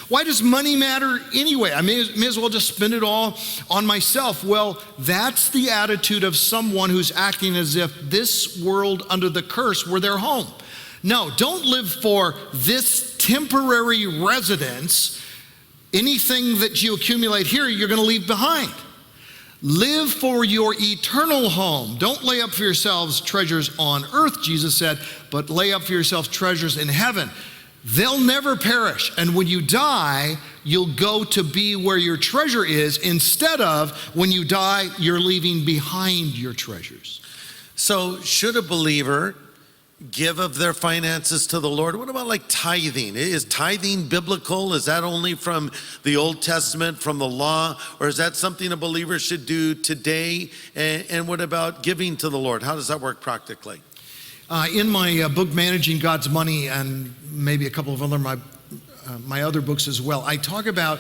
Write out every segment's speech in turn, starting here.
Why does money matter anyway? I may as well just spend it all on myself. Well, that's the attitude of someone who's acting as if this world under the curse were their home. No, don't live for this temporary residence. Anything that you accumulate here, you're going to leave behind. Live for your eternal home. Don't lay up for yourselves treasures on earth, Jesus said, but lay up for yourselves treasures in heaven. They'll never perish. And when you die, you'll go to be where your treasure is, instead of when you die, you're leaving behind your treasures. So should a believer give of their finances to the Lord? What about like tithing? Is tithing biblical? Is that only from the Old Testament, from the law? Or is that something a believer should do today? And what about giving to the Lord? How does that work practically? In my book, Managing God's Money, and maybe a couple of other my other books as well, I talk about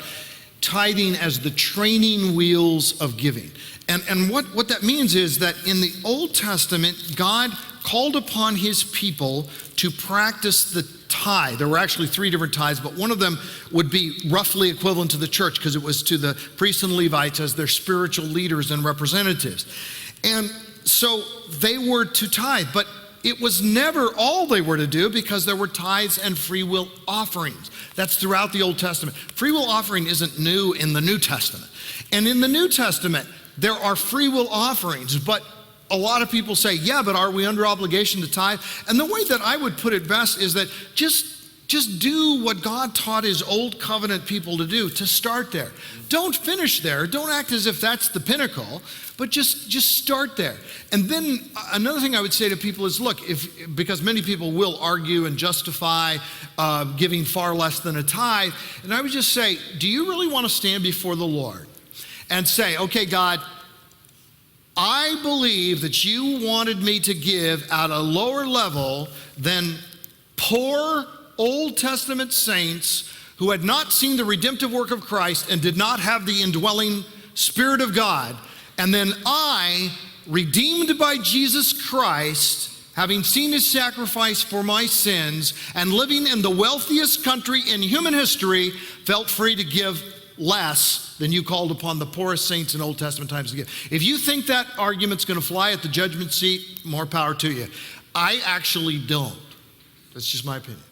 tithing as the training wheels of giving. And what that means is that in the Old Testament, God called upon his people to practice the tithe. There were actually 3 different tithes, but one of them would be roughly equivalent to the church, because it was to the priests and Levites as their spiritual leaders and representatives. And so they were to tithe, but it was never all they were to do, because there were tithes and free will offerings. That's throughout the Old Testament. Free will offering isn't new in the New Testament. And in the New Testament, there are free will offerings, but a lot of people say, yeah, but are we under obligation to tithe? And the way that I would put it best is that just do what God taught his old covenant people to do, to start there. Don't finish there. Don't act as if that's the pinnacle, but just start there. And then another thing I would say to people is, look, because many people will argue and justify giving far less than a tithe, and I would just say, do you really want to stand before the Lord and say, okay, God, I believe that you wanted me to give at a lower level than poor Old Testament saints who had not seen the redemptive work of Christ and did not have the indwelling Spirit of God. And then I, redeemed by Jesus Christ, having seen his sacrifice for my sins and living in the wealthiest country in human history, felt free to give less than you called upon the poorest saints in Old Testament times to give. If you think that argument's going to fly at the judgment seat, more power to you. I actually don't. That's just my opinion.